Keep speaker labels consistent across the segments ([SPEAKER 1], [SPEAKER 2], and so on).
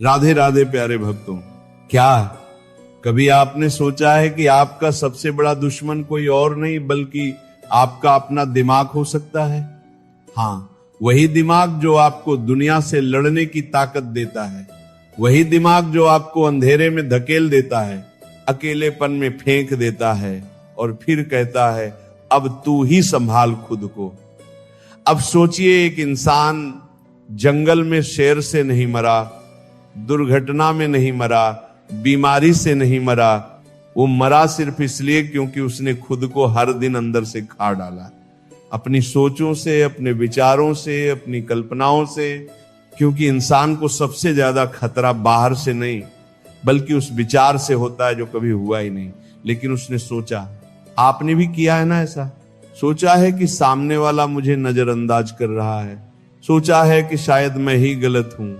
[SPEAKER 1] राधे राधे प्यारे भक्तों। क्या कभी आपने सोचा है कि आपका सबसे बड़ा दुश्मन कोई और नहीं बल्कि आपका अपना दिमाग हो सकता है? हाँ, वही दिमाग जो आपको दुनिया से लड़ने की ताकत देता है, वही दिमाग जो आपको अंधेरे में धकेल देता है, अकेलेपन में फेंक देता है और फिर कहता है अब तू ही संभाल खुद को। अब सोचिए, एक इंसान जंगल में शेर से नहीं मरा, दुर्घटना में नहीं मरा, बीमारी से नहीं मरा, वो मरा सिर्फ इसलिए क्योंकि उसने खुद को हर दिन अंदर से खा डाला, अपनी सोचों से, अपने विचारों से, अपनी कल्पनाओं से। क्योंकि इंसान को सबसे ज्यादा खतरा बाहर से नहीं बल्कि उस विचार से होता है जो कभी हुआ ही नहीं, लेकिन उसने सोचा। आपने भी किया है ना ऐसा? सोचा है कि सामने वाला मुझे नजरअंदाज कर रहा है, सोचा है कि शायद मैं ही गलत हूं,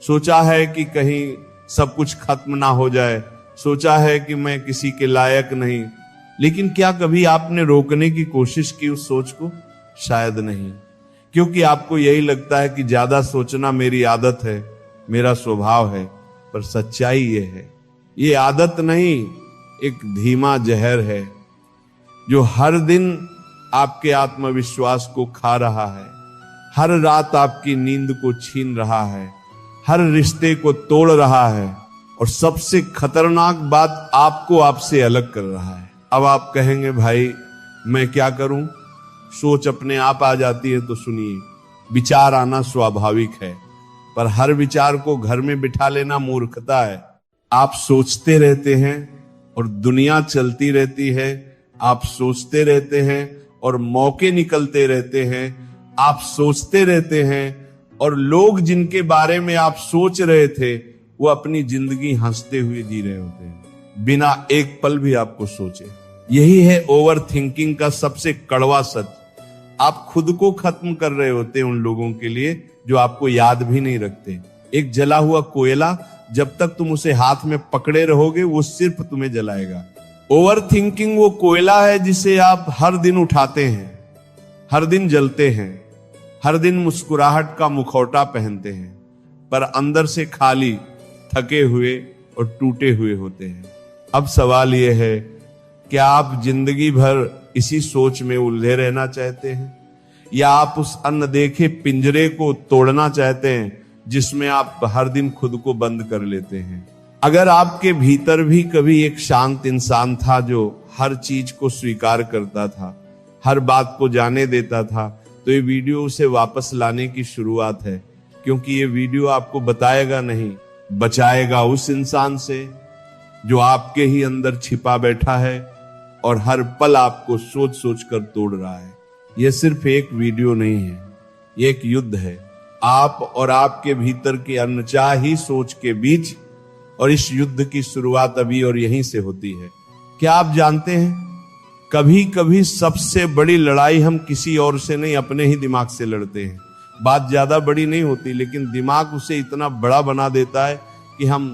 [SPEAKER 1] सोचा है कि कहीं सब कुछ खत्म ना हो जाए, सोचा है कि मैं किसी के लायक नहीं। लेकिन क्या कभी आपने रोकने की कोशिश की उस सोच को? शायद नहीं, क्योंकि आपको यही लगता है कि ज्यादा सोचना मेरी आदत है, मेरा स्वभाव है। पर सच्चाई ये है, ये आदत नहीं, एक धीमा जहर है जो हर दिन आपके आत्मविश्वास को खा रहा है, हर रात आपकी नींद को छीन रहा है, हर रिश्ते को तोड़ रहा है और सबसे खतरनाक बात, आपको आपसे अलग कर रहा है। अब आप कहेंगे भाई मैं क्या करूं? सोच अपने आप आ जाती है। तो सुनिए, विचार आना स्वाभाविक है, पर हर विचार को घर में बिठा लेना मूर्खता है। आप सोचते रहते हैं और दुनिया चलती रहती है, आप सोचते रहते हैं और मौके निकलते रहते हैं, आप सोचते रहते हैं और लोग जिनके बारे में आप सोच रहे थे वो अपनी जिंदगी हंसते हुए जी रहे होते हैं बिना एक पल भी आपको सोचे। यही है ओवर थिंकिंग का सबसे कड़वा सच। आप खुद को खत्म कर रहे होते हैं उन लोगों के लिए जो आपको याद भी नहीं रखते। एक जला हुआ कोयला, जब तक तुम उसे हाथ में पकड़े रहोगे वो सिर्फ तुम्हें जलाएगा। ओवर थिंकिंग वो कोयला है जिसे आप हर दिन उठाते हैं, हर दिन जलते हैं, हर दिन मुस्कुराहट का मुखौटा पहनते हैं, पर अंदर से खाली, थके हुए और टूटे हुए होते हैं। अब सवाल यह है, क्या आप जिंदगी भर इसी सोच में उलझे रहना चाहते हैं या आप उस अनदेखे पिंजरे को तोड़ना चाहते हैं जिसमें आप हर दिन खुद को बंद कर लेते हैं? अगर आपके भीतर भी कभी एक शांत इंसान था जो हर चीज को स्वीकार करता था, हर बात को जाने देता था, तो ये वीडियो उसे वापस लाने की शुरुआत है। क्योंकि ये वीडियो आपको बताएगा नहीं, बचाएगा उस इंसान से जो आपके ही अंदर छिपा बैठा है और हर पल आपको सोच सोच कर तोड़ रहा है। यह सिर्फ एक वीडियो नहीं है, ये एक युद्ध है, आप और आपके भीतर की अनचाही सोच के बीच। और इस युद्ध की शुरुआत अभी और यहीं से होती है। क्या आप जानते हैं, कभी कभी सबसे बड़ी लड़ाई हम किसी और से नहीं, अपने ही दिमाग से लड़ते हैं। बात ज्यादा बड़ी नहीं होती, लेकिन दिमाग उसे इतना बड़ा बना देता है कि हम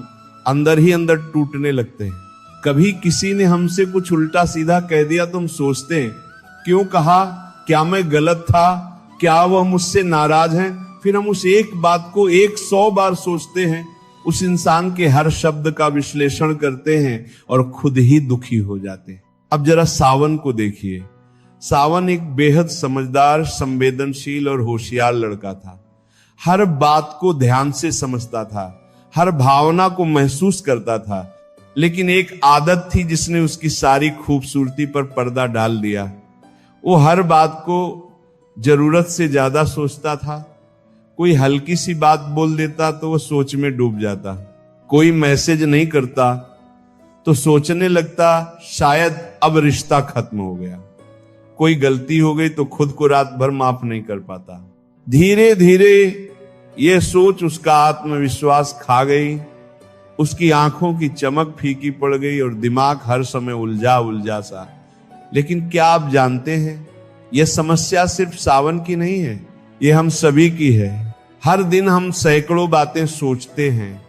[SPEAKER 1] अंदर ही अंदर टूटने लगते हैं। कभी किसी ने हमसे कुछ उल्टा सीधा कह दिया तो हम सोचते हैं, क्यों कहा? क्या मैं गलत था? क्या वह मुझसे नाराज हैं? फिर हम उस एक बात को 100 बार सोचते हैं, उस इंसान के हर शब्द का विश्लेषण करते हैं और खुद ही दुखी हो जाते हैं। अब जरा सावन को देखिए। सावन एक बेहद समझदार, संवेदनशील और होशियार लड़का था। हर बात को ध्यान से समझता था, हर भावना को महसूस करता था। लेकिन एक आदत थी जिसने उसकी सारी खूबसूरती पर पर्दा डाल दिया। वो हर बात को जरूरत से ज्यादा सोचता था। कोई हल्की सी बात बोल देता तो वो सोच में डूब जाता। कोई मैसेज नहीं करता तो सोचने लगता शायद अब रिश्ता खत्म हो गया। कोई गलती हो गई तो खुद को रात भर माफ नहीं कर पाता। धीरे धीरे ये सोच उसका आत्मविश्वास खा गई, उसकी आंखों की चमक फीकी पड़ गई और दिमाग हर समय उलझा उलझा सा। लेकिन क्या आप जानते हैं, यह समस्या सिर्फ सावन की नहीं है, ये हम सभी की है। हर दिन हम सैकड़ों बातें सोचते हैं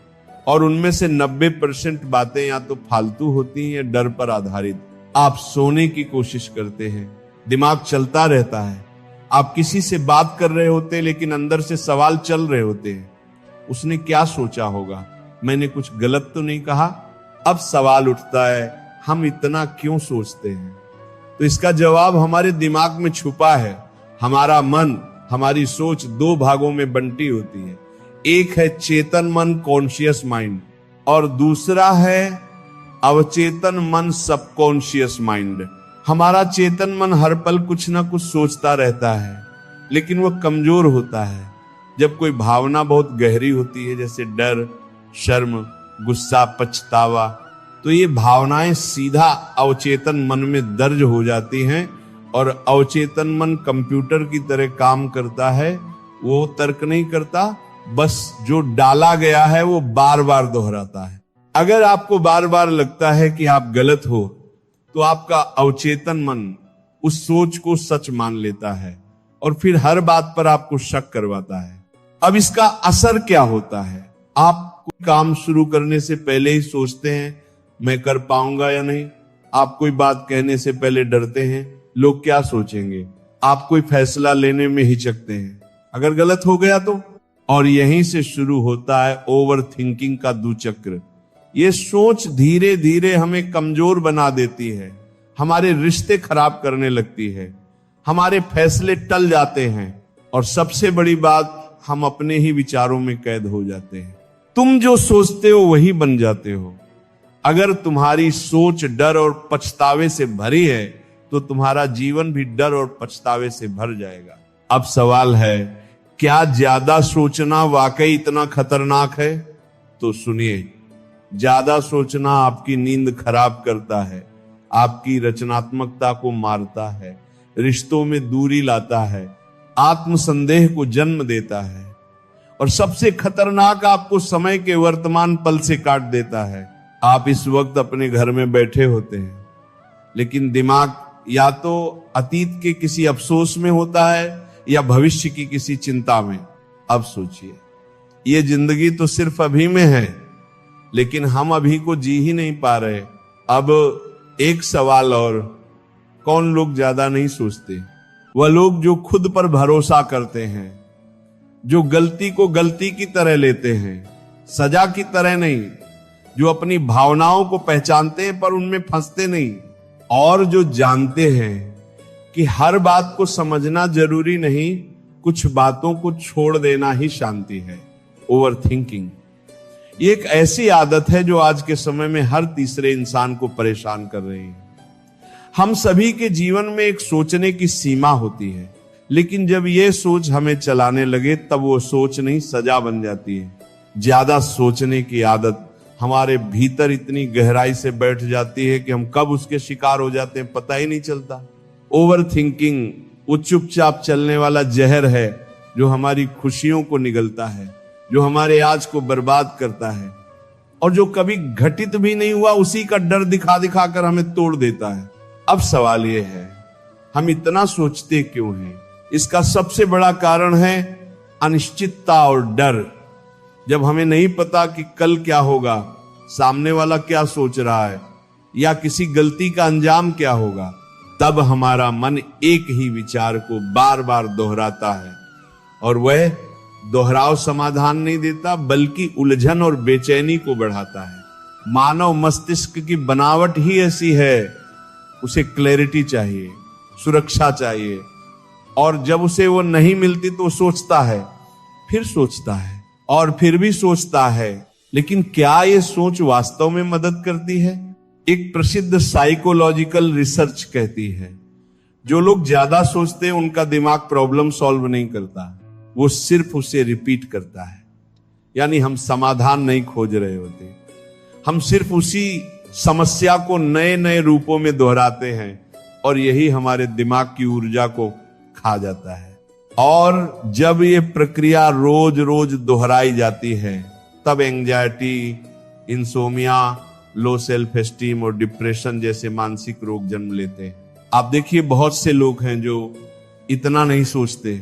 [SPEAKER 1] और उनमें से 90% बातें या तो फालतू होती हैं या डर पर आधारित। आप सोने की कोशिश करते हैं, दिमाग चलता रहता है। आप किसी से बात कर रहे होते हैं लेकिन अंदर से सवाल चल रहे होते हैं। उसने क्या सोचा होगा, मैंने कुछ गलत तो नहीं कहा। अब सवाल उठता है, हम इतना क्यों सोचते हैं? तो इसका जवाब हमारे दिमाग में छुपा है। हमारा मन, हमारी सोच दो भागों में बंटी होती है। एक है चेतन मन, कॉन्शियस माइंड, और दूसरा है अवचेतन मन, सबकॉन्शियस माइंड। हमारा चेतन मन हर पल कुछ ना कुछ सोचता रहता है, लेकिन वह कमजोर होता है जब कोई भावना बहुत गहरी होती है, जैसे डर, शर्म, गुस्सा, पछतावा। तो ये भावनाएं सीधा अवचेतन मन में दर्ज हो जाती हैं, और अवचेतन मन कंप्यूटर की तरह काम करता है। वो तर्क नहीं करता, बस जो डाला गया है वो बार बार दोहराता है। अगर आपको बार बार लगता है कि आप गलत हो, तो आपका अवचेतन मन उस सोच को सच मान लेता है और फिर हर बात पर आपको शक करवाता है। अब इसका असर क्या होता है? आप कोई काम शुरू करने से पहले ही सोचते हैं, मैं कर पाऊंगा या नहीं। आप कोई बात कहने से पहले डरते हैं, लोग क्या सोचेंगे। आप कोई फैसला लेने में हिचकते हैं, अगर गलत हो गया तो। और यहीं से शुरू होता है ओवर थिंकिंग का दुचक्र। ये सोच धीरे धीरे हमें कमजोर बना देती है, हमारे रिश्ते खराब करने लगती है, हमारे फैसले टल जाते हैं, और सबसे बड़ी बात, हम अपने ही विचारों में कैद हो जाते हैं। तुम जो सोचते हो वही बन जाते हो। अगर तुम्हारी सोच डर और पछतावे से भरी है, तो तुम्हारा जीवन भी डर और पछतावे से भर जाएगा। अब सवाल है, क्या ज्यादा सोचना वाकई इतना खतरनाक है? तो सुनिए, ज्यादा सोचना आपकी नींद खराब करता है, आपकी रचनात्मकता को मारता है, रिश्तों में दूरी लाता है, आत्मसंदेह को जन्म देता है, और सबसे खतरनाक, आपको समय के वर्तमान पल से काट देता है। आप इस वक्त अपने घर में बैठे होते हैं, लेकिन दिमाग या तो अतीत के किसी अफसोस में होता है या भविष्य की किसी चिंता में। अब सोचिए, ये जिंदगी तो सिर्फ अभी में है, लेकिन हम अभी को जी ही नहीं पा रहे। अब एक सवाल और, कौन लोग ज्यादा नहीं सोचते? वह लोग जो खुद पर भरोसा करते हैं, जो गलती को गलती की तरह लेते हैं, सजा की तरह नहीं, जो अपनी भावनाओं को पहचानते हैं पर उनमें फंसते नहीं, और जो जानते हैं कि हर बात को समझना जरूरी नहीं, कुछ बातों को छोड़ देना ही शांति है। ओवर थिंकिंग ये एक ऐसी आदत है जो आज के समय में हर तीसरे इंसान को परेशान कर रही है। हम सभी के जीवन में एक सोचने की सीमा होती है, लेकिन जब ये सोच हमें चलाने लगे, तब वो सोच नहीं सजा बन जाती है। ज्यादा सोचने की आदत हमारे भीतर इतनी गहराई से बैठ जाती है कि हम कब उसके शिकार हो जाते हैं पता ही नहीं चलता। ओवर थिंकिंग वो चुपचाप चलने वाला जहर है जो हमारी खुशियों को निगलता है, जो हमारे आज को बर्बाद करता है, और जो कभी घटित भी नहीं हुआ उसी का डर दिखा दिखा कर हमें तोड़ देता है। अब सवाल यह है, हम इतना सोचते क्यों हैं? इसका सबसे बड़ा कारण है अनिश्चितता और डर। जब हमें नहीं पता कि कल क्या होगा, सामने वाला क्या सोच रहा है, या किसी गलती का अंजाम क्या होगा, तब हमारा मन एक ही विचार को बार बार दोहराता है, और वह दोहराव समाधान नहीं देता, बल्कि उलझन और बेचैनी को बढ़ाता है। मानव मस्तिष्क की बनावट ही ऐसी है, उसे क्लैरिटी चाहिए, सुरक्षा चाहिए, और जब उसे वो नहीं मिलती तो सोचता है, फिर सोचता है, और फिर भी सोचता है। लेकिन क्या ये सोच वास्तव में मदद करती है? एक प्रसिद्ध साइकोलॉजिकल रिसर्च कहती है, जो लोग ज्यादा सोचते हैं उनका दिमाग प्रॉब्लम सॉल्व नहीं करता, वो सिर्फ उसे रिपीट करता है। यानी हम समाधान नहीं खोज रहे होते, हम सिर्फ उसी समस्या को नए नए रूपों में दोहराते हैं, और यही हमारे दिमाग की ऊर्जा को खा जाता है। और जब ये प्रक्रिया रोज रोज दोहराई जाती है, तब anxiety, insomnia, low self esteem और डिप्रेशन जैसे मानसिक रोग जन्म लेते हैं। आप देखिए, बहुत से लोग हैं जो इतना नहीं सोचते।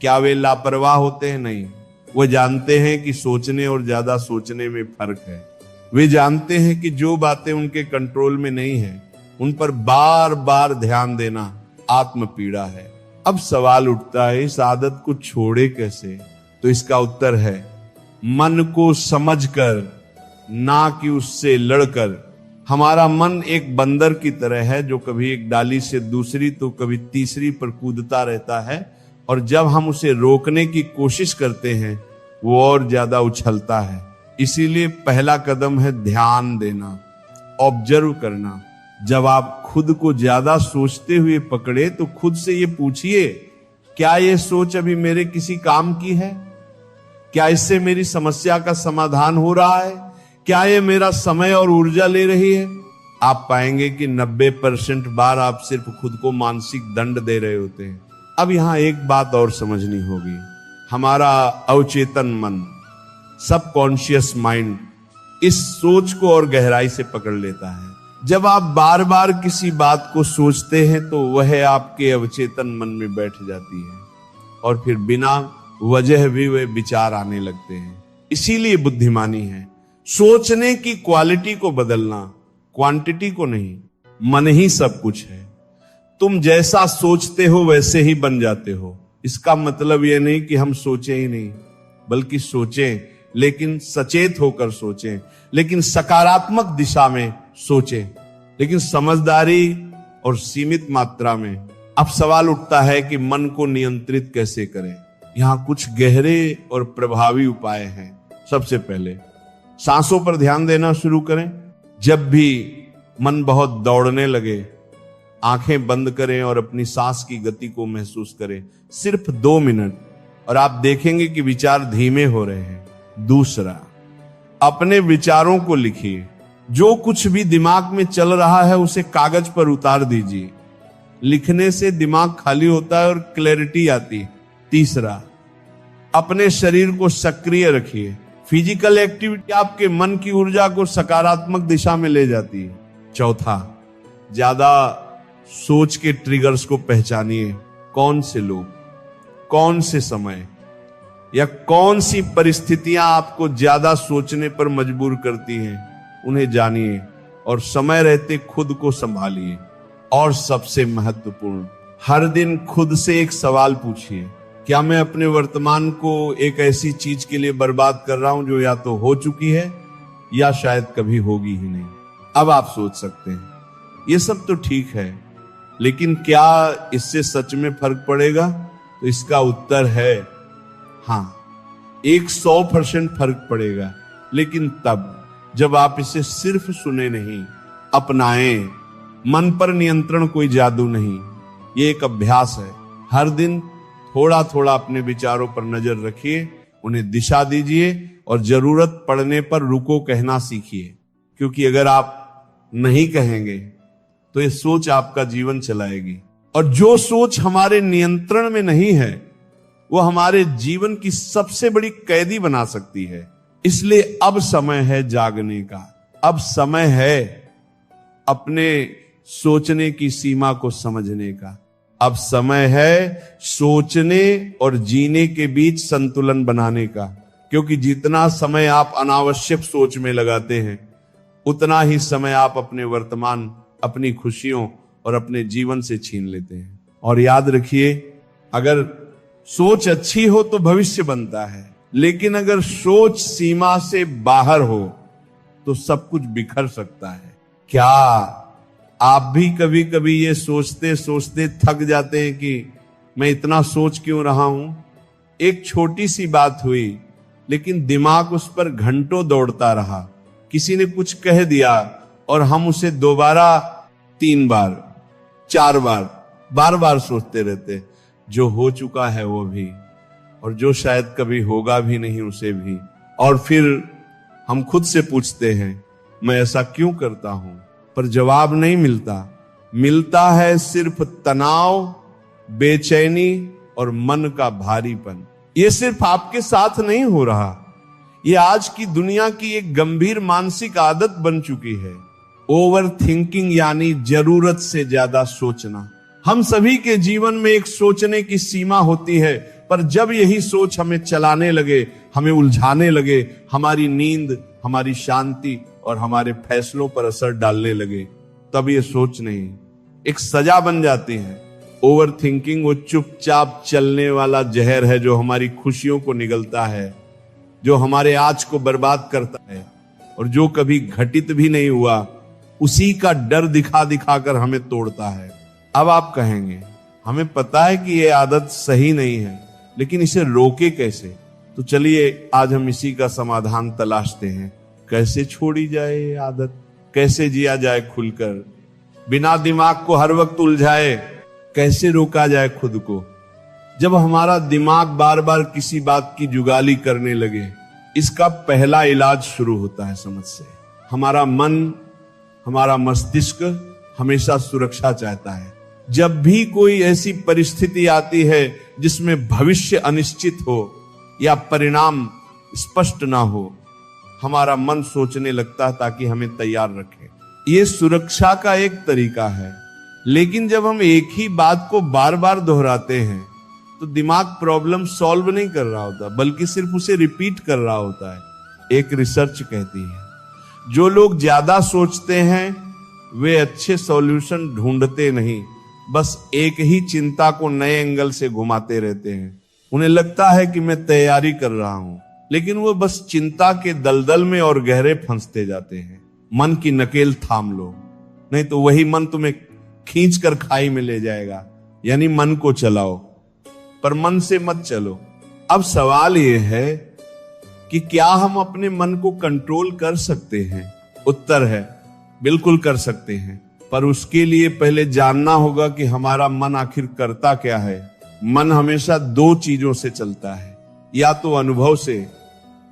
[SPEAKER 1] क्या वे लापरवाह होते हैं? नहीं, वो जानते हैं कि सोचने और ज्यादा सोचने में फर्क है। वे जानते हैं कि जो बातें उनके कंट्रोल में नहीं है, उन पर बार बार ध्यान देना आत्म पीड़ा है। अब सवाल उठता है, इस आदत को छोड़े कैसे? तो इसका उत्तर है, मन को समझकर, ना कि उससे लड़कर। हमारा मन एक बंदर की तरह है जो कभी एक डाली से दूसरी तो कभी तीसरी पर कूदता रहता है, और जब हम उसे रोकने की कोशिश करते हैं वो और ज्यादा उछलता है। इसीलिए पहला कदम है ध्यान देना, ऑब्जर्व करना। जब आप खुद को ज्यादा सोचते हुए पकड़े तो खुद से ये पूछिए, क्या ये सोच अभी मेरे किसी काम की है? क्या इससे मेरी समस्या का समाधान हो रहा है? क्या ये मेरा समय और ऊर्जा ले रही है? आप पाएंगे कि 90% बार आप सिर्फ खुद को मानसिक दंड दे रहे होते हैं। अब यहां एक बात और समझनी होगी। हमारा अवचेतन मन, सबकॉन्शियस माइंड, इस सोच को और गहराई से पकड़ लेता है। जब आप बार बार किसी बात को सोचते हैं तो वह आपके अवचेतन मन में बैठ जाती है, और फिर बिना वजह भी वे विचार आने लगते हैं। इसीलिए बुद्धिमानी है सोचने की क्वालिटी को बदलना, क्वांटिटी को नहीं। मन ही सब कुछ है। तुम जैसा सोचते हो वैसे ही बन जाते हो। इसका मतलब यह नहीं कि हम सोचें ही नहीं, बल्कि सोचें, लेकिन सचेत होकर सोचें, लेकिन सकारात्मक दिशा में सोचें, लेकिन समझदारी और सीमित मात्रा में। अब सवाल उठता है कि मन को नियंत्रित कैसे करें। यहां कुछ गहरे और प्रभावी उपाय हैं। सबसे पहले सांसों पर ध्यान देना शुरू करें। जब भी मन बहुत दौड़ने लगे, आंखें बंद करें और अपनी सांस की गति को महसूस करें, सिर्फ 2 मिनट, और आप देखेंगे कि विचार धीमे हो रहे हैं। दूसरा, अपने विचारों को लिखिए। जो कुछ भी दिमाग में चल रहा है उसे कागज पर उतार दीजिए। लिखने से दिमाग खाली होता है और क्लैरिटी आती है। तीसरा, अपने शरीर को सक्रिय रखिए। फिजिकल एक्टिविटी आपके मन की ऊर्जा को सकारात्मक दिशा में ले जाती है। चौथा, ज्यादा सोच के ट्रिगर्स को पहचानिए। कौन से लोग, कौन से समय या कौन सी परिस्थितियां आपको ज्यादा सोचने पर मजबूर करती हैं, उन्हें जानिए और समय रहते खुद को संभालिए। और सबसे महत्वपूर्ण, हर दिन खुद से एक सवाल पूछिए, क्या मैं अपने वर्तमान को एक ऐसी चीज के लिए बर्बाद कर रहा हूं जो या तो हो चुकी है या शायद कभी होगी ही नहीं। अब आप सोच सकते हैं ये सब तो ठीक है, लेकिन क्या इससे सच में फर्क पड़ेगा? तो इसका उत्तर है हां, 100% फर्क पड़ेगा, लेकिन तब जब आप इसे सिर्फ सुने नहीं, अपनाएं। मन पर नियंत्रण कोई जादू नहीं, ये एक अभ्यास है। हर दिन थोड़ा थोड़ा अपने विचारों पर नजर रखिए, उन्हें दिशा दीजिए और जरूरत पड़ने पर रुको कहना सीखिए। क्योंकि अगर आप नहीं कहेंगे तो ये सोच आपका जीवन चलाएगी, और जो सोच हमारे नियंत्रण में नहीं है वो हमारे जीवन की सबसे बड़ी कैदी बना सकती है। इसलिए अब समय है जागने का। अब समय है अपने सोचने की सीमा को समझने का। अब समय है सोचने और जीने के बीच संतुलन बनाने का। क्योंकि जितना समय आप अनावश्यक सोच में लगाते हैं, उतना ही समय आप अपने वर्तमान, अपनी खुशियों और अपने जीवन से छीन लेते हैं। और याद रखिए, अगर सोच अच्छी हो तो भविष्य बनता है, लेकिन अगर सोच सीमा से बाहर हो तो सब कुछ बिखर सकता है। क्या आप भी कभी कभी ये सोचते सोचते थक जाते हैं कि मैं इतना सोच क्यों रहा हूं? एक छोटी सी बात हुई, लेकिन दिमाग उस पर घंटों दौड़ता रहा। किसी ने कुछ कह दिया और हम उसे 2 बार, 3 बार, 4 बार, बार बार सोचते रहते। जो हो चुका है वो भी, और जो शायद कभी होगा भी नहीं उसे भी। और फिर हम खुद से पूछते हैं, मैं ऐसा क्यों करता हूं? पर जवाब नहीं मिलता। मिलता है सिर्फ तनाव, बेचैनी और मन का भारीपन। ये सिर्फ आपके साथ नहीं हो रहा, ये आज की दुनिया की एक गंभीर मानसिक आदत बन चुकी है। ओवर थिंकिंग, यानी जरूरत से ज्यादा सोचना। हम सभी के जीवन में एक सोचने की सीमा होती है, पर जब यही सोच हमें चलाने लगे, हमें उलझाने लगे, हमारी नींद, हमारी शांति और हमारे फैसलों पर असर डालने लगे, तब ये सोच नहीं, एक सजा बन जाती है। ओवर थिंकिंग वो चुपचाप चलने वाला जहर है जो हमारी खुशियों को निगलता है जो हमारे आज को बर्बाद करता है और जो कभी घटित भी नहीं हुआ, उसी का डर दिखा दिखा कर हमें तोड़ता है। अब आप कहेंगे हमें पता है कि ये आदत सही नहीं है, लेकिन इसे रोके कैसे? तो चलिए आज हम इसी का समाधान तलाशते हैं। कैसे छोड़ी जाए ये आदत, कैसे जिया जाए खुलकर, बिना दिमाग को हर वक्त उलझाए, कैसे रोका जाए खुद को। जब हमारा दिमाग बार बार किसी बात की जुगाली करने लगे, इसका पहला इलाज शुरू होता है समझ से। हमारा मन, हमारा मस्तिष्क हमेशा सुरक्षा चाहता है। जब भी कोई ऐसी परिस्थिति आती है जिसमें भविष्य अनिश्चित हो या परिणाम स्पष्ट ना हो, हमारा मन सोचने लगता है ताकि हमें तैयार रखे। ये सुरक्षा का एक तरीका है। लेकिन जब हम एक ही बात को बार बार दोहराते हैं तो दिमाग प्रॉब्लम सॉल्व नहीं कर रहा होता, बल्कि सिर्फ उसे रिपीट कर रहा होता है। एक रिसर्च कहती है जो लोग ज्यादा सोचते हैं वे अच्छे सॉल्यूशन ढूंढते नहीं, बस एक ही चिंता को नए एंगल से घुमाते रहते हैं। उन्हें लगता है कि मैं तैयारी कर रहा हूं, लेकिन वो बस चिंता के दलदल में और गहरे फंसते जाते हैं। मन की नकेल थाम लो, नहीं तो वही मन तुम्हें खींच कर खाई में ले जाएगा। यानी मन को चलाओ, पर मन से मत चलो। अब सवाल यह है कि क्या हम अपने मन को कंट्रोल कर सकते हैं? उत्तर है बिल्कुल कर सकते हैं, पर उसके लिए पहले जानना होगा कि हमारा मन आखिर करता क्या है। मन हमेशा दो चीजों से चलता है, या तो अनुभव से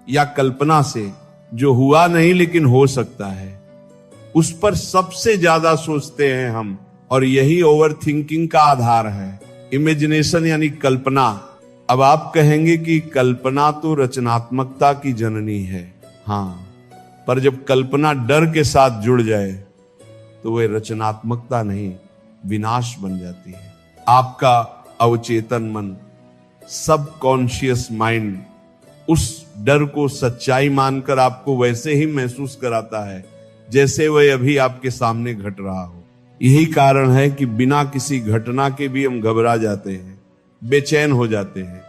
[SPEAKER 1] या कल्पना से, जो हुआ नहीं लेकिन हो सकता है। उस पर सबसे ज्यादा सोचते हैं हम, और यही ओवर थिंकिंग का आधार है। इमेजिनेशन यानी कल्पना। अब आप कहेंगे कि कल्पना तो रचनात्मकता की जननी है। हाँ, पर जब कल्पना डर के साथ जुड़ जाए तो वह रचनात्मकता नहीं, विनाश बन जाती है। आपका अवचेतन मन, सबकॉन्शियस माइंड, उस डर को सच्चाई मानकर आपको वैसे ही महसूस कराता है जैसे वह अभी आपके सामने घट रहा हो। यही कारण है कि बिना किसी घटना के भी हम घबरा जाते हैं, बेचैन हो जाते हैं,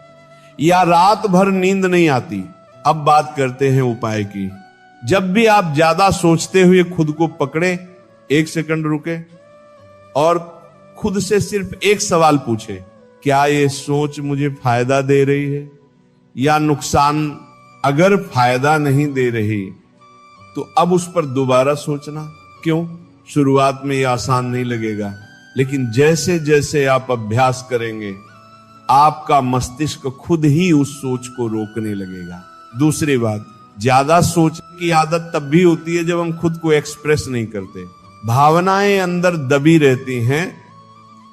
[SPEAKER 1] या रात भर नींद नहीं आती। अब बात करते हैं उपाय की। जब भी आप ज्यादा सोचते हुए खुद को पकड़े, एक सेकंड रुके और खुद से सिर्फ एक सवाल पूछे, क्या ये सोच मुझे फायदा दे रही है या नुकसान? अगर फायदा नहीं दे रही तो अब उस पर दोबारा सोचना क्यों? शुरुआत में ये आसान नहीं लगेगा, लेकिन जैसे जैसे आप अभ्यास करेंगे आपका मस्तिष्क खुद ही उस सोच को रोकने लगेगा। दूसरी बात, ज्यादा सोचने की आदत तब भी होती है जब हम खुद को एक्सप्रेस नहीं करते। भावनाएं अंदर दबी रहती हैं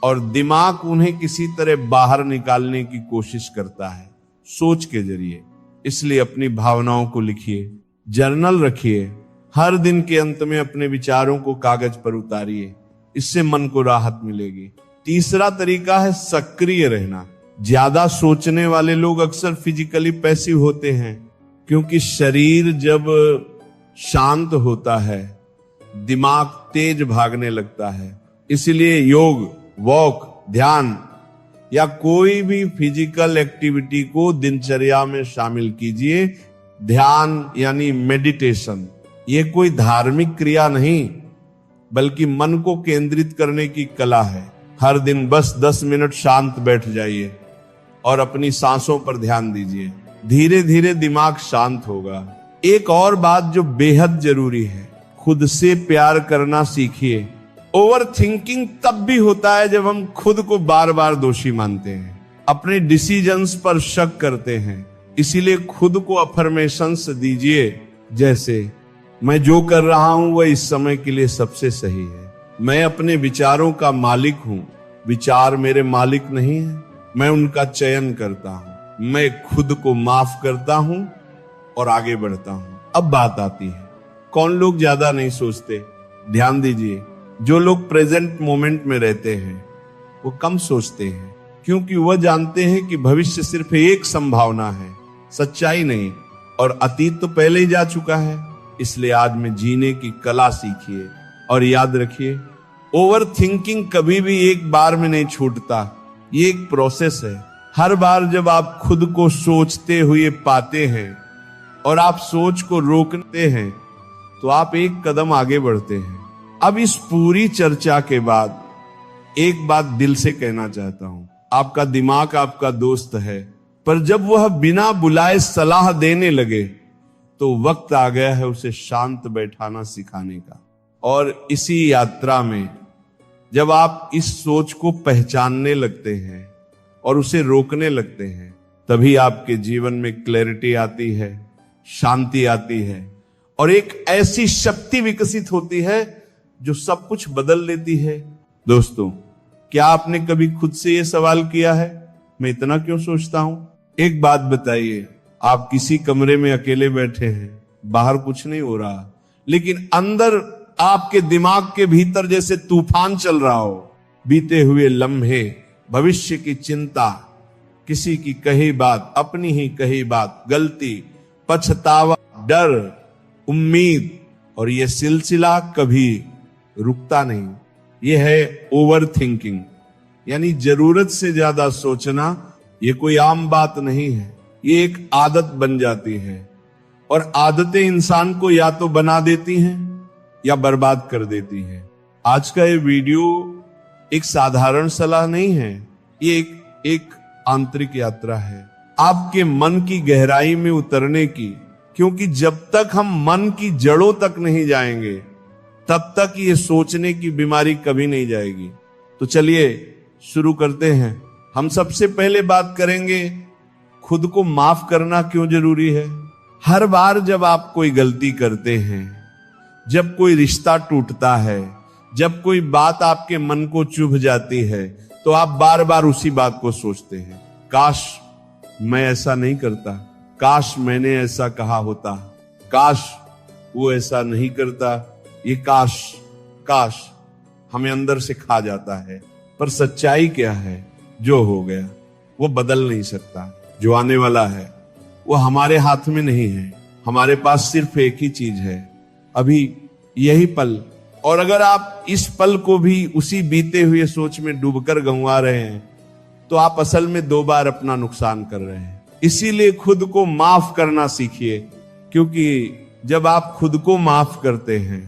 [SPEAKER 1] और दिमाग उन्हें किसी तरह बाहर निकालने की कोशिश करता है सोच के जरिए। इसलिए अपनी भावनाओं को लिखिए, जर्नल रखिए, हर दिन के अंत में अपने विचारों को कागज पर उतारिए, इससे मन को राहत मिलेगी। तीसरा तरीका है सक्रिय रहना। ज्यादा सोचने वाले लोग अक्सर फिजिकली पैसिव होते हैं, क्योंकि शरीर जब शांत होता है दिमाग तेज भागने लगता है। इसलिए योग, वॉक, ध्यान या कोई भी फिजिकल एक्टिविटी को दिनचर्या में शामिल कीजिए। ध्यान यानी मेडिटेशन, ये कोई धार्मिक क्रिया नहीं, बल्कि मन को केंद्रित करने की कला है। हर दिन बस 10 मिनट शांत बैठ जाइए और अपनी सांसों पर ध्यान दीजिए। धीरे धीरे दिमाग शांत होगा। एक और बात जो बेहद जरूरी है, खुद से प्यार करना सीखिए। ओवर थिंकिंग तब भी होता है जब हम खुद को बार बार दोषी मानते हैं, अपने डिसीजंस पर शक करते हैं। इसीलिए खुद को अफर्मेशंस दीजिए, जैसे मैं जो कर रहा हूं वह इस समय के लिए सबसे सही है। मैं अपने विचारों का मालिक हूं, विचार मेरे मालिक नहीं है, मैं उनका चयन करता हूं। मैं खुद को माफ करता हूं और आगे बढ़ता हूं। अब बात आती है, कौन लोग ज्यादा नहीं सोचते? ध्यान दीजिए, जो लोग प्रेजेंट मोमेंट में रहते हैं वो कम सोचते हैं, क्योंकि वह जानते हैं कि भविष्य सिर्फ एक संभावना है, सच्चाई नहीं, और अतीत तो पहले ही जा चुका है। इसलिए आज में जीने की कला सीखिए और याद रखिए, ओवर थिंकिंग कभी भी एक बार में नहीं छूटता, ये एक प्रोसेस है। हर बार जब आप खुद को सोचते हुए पाते हैं और आप सोच को रोकते हैं तो आप एक कदम आगे बढ़ते हैं। अब इस पूरी चर्चा के बाद एक बात दिल से कहना चाहता हूं, आपका दिमाग आपका दोस्त है, पर जब वह बिना बुलाए सलाह देने लगे तो वक्त आ गया है उसे शांत बैठाना सिखाने का। और इसी यात्रा में जब आप इस सोच को पहचानने लगते हैं और उसे रोकने लगते हैं, तभी आपके जीवन में क्लैरिटी आती है, शांति आती है और एक ऐसी शक्ति विकसित होती है जो सब कुछ बदल देती है। दोस्तों, क्या आपने कभी खुद से यह सवाल किया है, मैं इतना क्यों सोचता हूं? एक बात बताइए, आप किसी कमरे में अकेले बैठे हैं, बाहर कुछ नहीं हो रहा, लेकिन अंदर आपके दिमाग के भीतर जैसे तूफान चल रहा हो। बीते हुए लम्हे, भविष्य की चिंता, किसी की कही बात, अपनी ही कही बात, गलती, पछतावा, डर, उम्मीद, और यह सिलसिला कभी रुकता नहीं। यह है ओवर थिंकिंग, यानी जरूरत से ज्यादा सोचना। यह कोई आम बात नहीं है, ये एक आदत बन जाती है और आदतें इंसान को या तो बना देती हैं या बर्बाद कर देती हैं। आज का ये वीडियो एक साधारण सलाह नहीं है, ये एक आंतरिक यात्रा है आपके मन की गहराई में उतरने की, क्योंकि जब तक हम मन की जड़ों तक नहीं जाएंगे तब तक ये सोचने की बीमारी कभी नहीं जाएगी। तो चलिए शुरू करते हैं। हम सबसे पहले बात करेंगे खुद को माफ करना क्यों जरूरी है। हर बार जब आप कोई गलती करते हैं, जब कोई रिश्ता टूटता है, जब कोई बात आपके मन को चुभ जाती है, तो आप बार बार उसी बात को सोचते हैं, काश मैं ऐसा नहीं करता, काश मैंने ऐसा कहा होता, काश वो ऐसा नहीं करता। ये काश काश हमें अंदर से खा जाता है। पर सच्चाई क्या है? जो हो गया वो बदल नहीं सकता, जो आने वाला है वो हमारे हाथ में नहीं है। हमारे पास सिर्फ एक ही चीज है, अभी यही पल। और अगर आप इस पल को भी उसी बीते हुए सोच में डूबकर गंवा रहे हैं तो आप असल में 2 बार अपना नुकसान कर रहे हैं। इसीलिए खुद को माफ करना सीखिए, क्योंकि जब आप खुद को माफ करते हैं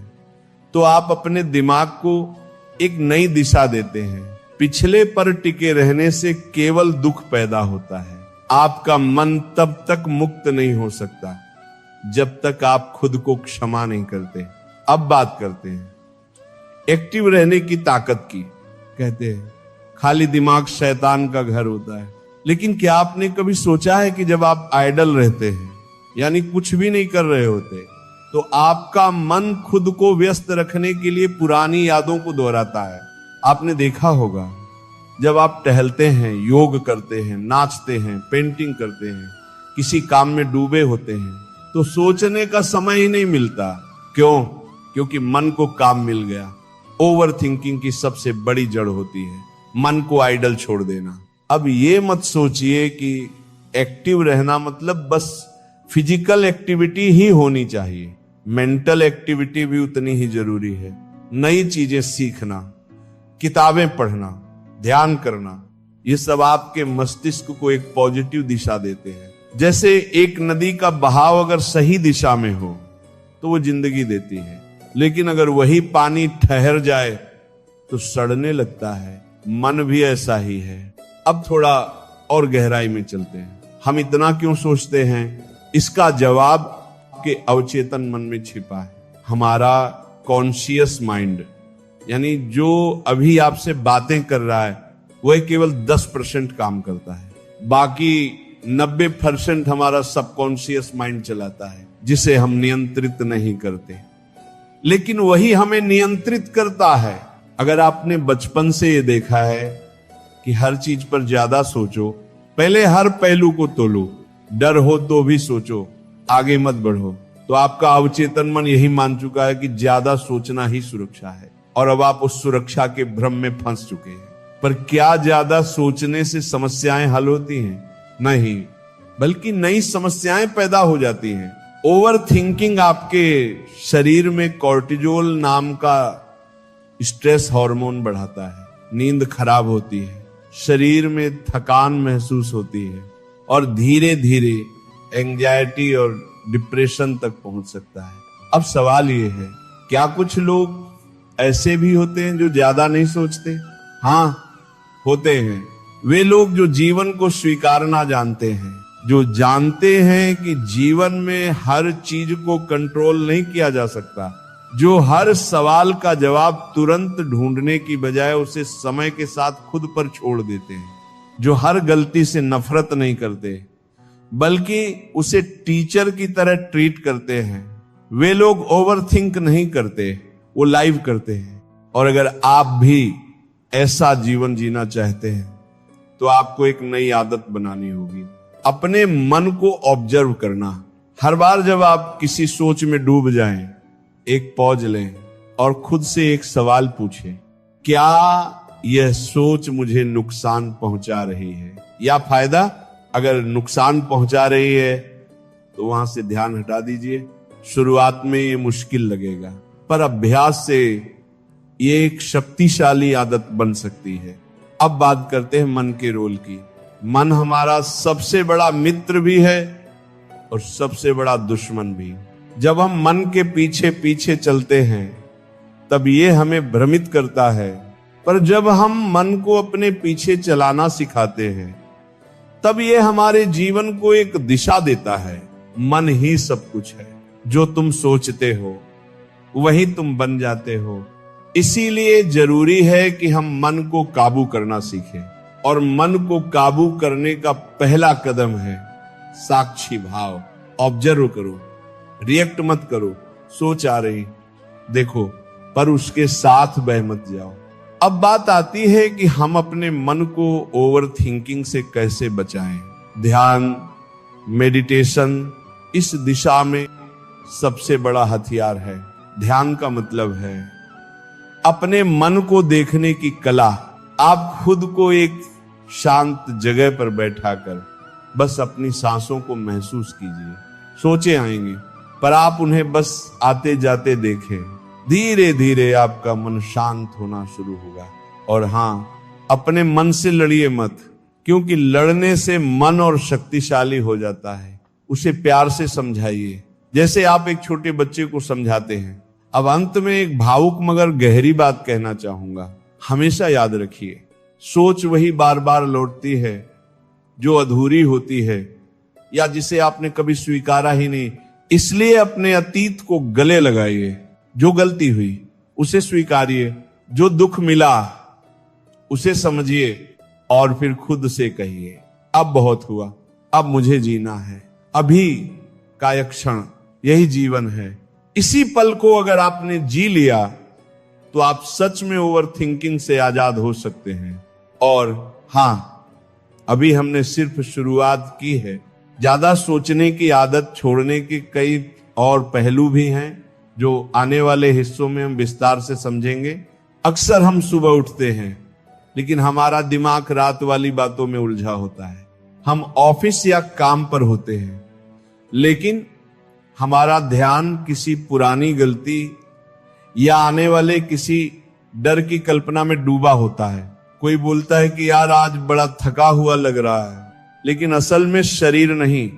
[SPEAKER 1] तो आप अपने दिमाग को एक नई दिशा देते हैं। पिछले पर टिके रहने से केवल दुख पैदा होता है। आपका मन तब तक मुक्त नहीं हो सकता जब तक आप खुद को क्षमा नहीं करते। अब बात करते हैं एक्टिव रहने की ताकत की। कहते हैं खाली दिमाग शैतान का घर होता है, लेकिन क्या आपने कभी सोचा है कि जब आप आइडल रहते हैं, यानी कुछ भी नहीं कर रहे होते, तो आपका मन खुद को व्यस्त रखने के लिए पुरानी यादों को दोहराता है। आपने देखा होगा जब आप टहलते हैं, योग करते हैं, नाचते हैं, पेंटिंग करते हैं, किसी काम में डूबे होते हैं, तो सोचने का समय ही नहीं मिलता। क्यों? क्योंकि मन को काम मिल गया। ओवर थिंकिंग की सबसे बड़ी जड़ होती है मन को आइडल छोड़ देना। अब ये मत सोचिए कि एक्टिव रहना मतलब बस फिजिकल एक्टिविटी ही होनी चाहिए। मेंटल एक्टिविटी भी उतनी ही जरूरी है। नई चीजें सीखना, किताबें पढ़ना, ध्यान करना, ये सब आपके मस्तिष्क को एक पॉजिटिव दिशा देते हैं। जैसे एक नदी का बहाव अगर सही दिशा में हो तो वो जिंदगी देती है, लेकिन अगर वही पानी ठहर जाए तो सड़ने लगता है। मन भी ऐसा ही है। अब थोड़ा और गहराई में चलते हैं। हम इतना क्यों सोचते हैं? इसका जवाब के अवचेतन मन में छिपा है। हमारा कॉन्शियस माइंड, यानी जो अभी आपसे बातें कर रहा है, वह केवल 10% काम करता है। बाकी 90% हमारा सबकॉन्शियस माइंड चलाता है, जिसे हम नियंत्रित नहीं करते, लेकिन वही हमें नियंत्रित करता है। अगर आपने बचपन से ये देखा है कि हर चीज पर ज्यादा सोचो, पहले हर पहलू को तोलो, डर हो तो भी सोचो, आगे मत बढ़ो, तो आपका अवचेतन मन यही मान चुका है कि ज्यादा सोचना ही सुरक्षा है, और अब आप उस सुरक्षा के भ्रम में फंस चुके हैं। पर क्या ज्यादा सोचने से समस्याएं हल होती हैं? नहीं, बल्कि नई समस्याएं पैदा हो जाती हैं। ओवर थिंकिंग आपके शरीर में कॉर्टिजोल नाम का स्ट्रेस हार्मोन बढ़ाता है, नींद खराब होती है, शरीर में थकान महसूस होती है, और धीरे धीरे एंजाइटी और डिप्रेशन तक पहुंच सकता है। अब सवाल ये है, क्या कुछ लोग ऐसे भी होते हैं जो ज्यादा नहीं सोचते? हाँ, होते हैं। वे लोग जो जीवन को स्वीकारना जानते हैं, जो जानते हैं कि जीवन में हर चीज को कंट्रोल नहीं किया जा सकता, जो हर सवाल का जवाब तुरंत ढूंढने की बजाय उसे समय के साथ खुद पर छोड़ देते हैं, जो हर गलती से नफरत नहीं करते बल्कि उसे टीचर की तरह ट्रीट करते हैं। वे लोग ओवरथिंक नहीं करते, वो लाइव करते हैं। और अगर आप भी ऐसा जीवन जीना चाहते हैं तो आपको एक नई आदत बनानी होगी, अपने मन को ऑब्जर्व करना। हर बार जब आप किसी सोच में डूब जाएं, एक पॉज लें और खुद से एक सवाल पूछें, क्या यह सोच मुझे नुकसान पहुंचा रही है या फायदा? अगर नुकसान पहुंचा रही है तो वहां से ध्यान हटा दीजिए। शुरुआत में ये मुश्किल लगेगा, पर अभ्यास से ये एक शक्तिशाली आदत बन सकती है। अब बात करते हैं मन के रोल की। मन हमारा सबसे बड़ा मित्र भी है और सबसे बड़ा दुश्मन भी। जब हम मन के पीछे पीछे चलते हैं तब ये हमें भ्रमित करता है, पर जब हम मन को अपने पीछे चलाना सिखाते हैं तब ये हमारे जीवन को एक दिशा देता है। मन ही सब कुछ है, जो तुम सोचते हो वही तुम बन जाते हो। इसीलिए जरूरी है कि हम मन को काबू करना सीखें, और मन को काबू करने का पहला कदम है साक्षी भाव। ऑब्जर्व करो, रिएक्ट मत करो। सोच आ रही देखो, पर उसके साथ बह मत जाओ। अब बात आती है कि हम अपने मन को ओवर थिंकिंग से कैसे बचाएं। ध्यान, मेडिटेशन इस दिशा में सबसे बड़ा हथियार है। ध्यान का मतलब है अपने मन को देखने की कला। आप खुद को एक शांत जगह पर बैठाकर बस अपनी सांसों को महसूस कीजिए। सोचे आएंगे पर आप उन्हें बस आते जाते देखें। धीरे धीरे आपका मन शांत होना शुरू होगा। और हाँ, अपने मन से लड़िए मत, क्योंकि लड़ने से मन और शक्तिशाली हो जाता है। उसे प्यार से समझाइए, जैसे आप एक छोटे बच्चे को समझाते हैं। अब अंत में एक भावुक मगर गहरी बात कहना चाहूंगा। हमेशा याद रखिए, सोच वही बार बार लौटती है जो अधूरी होती है या जिसे आपने कभी स्वीकारा ही नहीं। इसलिए अपने अतीत को गले लगाइए। जो गलती हुई उसे स्वीकारिए, जो दुख मिला उसे समझिए और फिर खुद से कहिए, अब बहुत हुआ, अब मुझे जीना है। अभी का यह क्षण, यही जीवन है। इसी पल को अगर आपने जी लिया तो आप सच में ओवर थिंकिंग से आजाद हो सकते हैं। और हाँ, अभी हमने सिर्फ शुरुआत की है। ज्यादा सोचने की आदत छोड़ने के कई और पहलू भी हैं जो आने वाले हिस्सों में हम विस्तार से समझेंगे। अक्सर हम सुबह उठते हैं लेकिन हमारा दिमाग रात वाली बातों में उलझा होता है। हम ऑफिस या काम पर होते हैं लेकिन हमारा ध्यान किसी पुरानी गलती या आने वाले किसी डर की कल्पना में डूबा होता है। कोई बोलता है कि यार आज बड़ा थका हुआ लग रहा है, लेकिन असल में शरीर नहीं,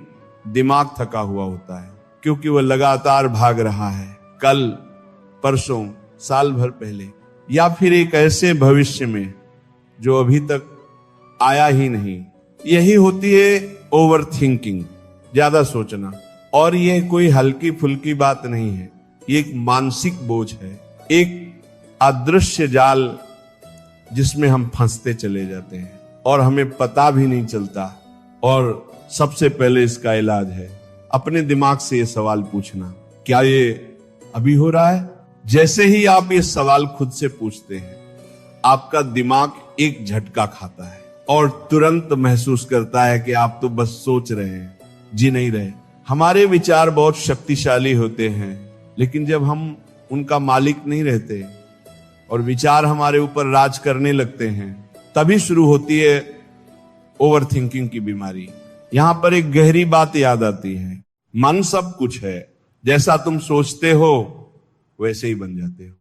[SPEAKER 1] दिमाग थका हुआ होता है, क्योंकि वह लगातार भाग रहा है। कल, परसों, साल भर पहले या फिर एक ऐसे भविष्य में जो अभी तक आया ही नहीं। यही होती है ओवर थिंकिंग, ज्यादा सोचना। और यह कोई हल्की फुल्की बात नहीं है, ये एक मानसिक बोझ है, एक अदृश्य जाल जिसमें हम फंसते चले जाते हैं और हमें पता भी नहीं चलता। और सबसे पहले इसका इलाज है अपने दिमाग से ये सवाल पूछना, क्या ये अभी हो रहा है? जैसे ही आप ये सवाल खुद से पूछते हैं, आपका दिमाग एक झटका खाता है और तुरंत महसूस करता है कि आप तो बस सोच रहे हैं, जी नहीं रहे। हमारे विचार बहुत शक्तिशाली होते हैं, लेकिन जब हम उनका मालिक नहीं रहते और विचार हमारे ऊपर राज करने लगते हैं, तभी शुरू होती है ओवर थिंकिंग की बीमारी। यहां पर एक गहरी बात याद आती है, मन सब कुछ है, जैसा तुम सोचते हो वैसे ही बन जाते हो।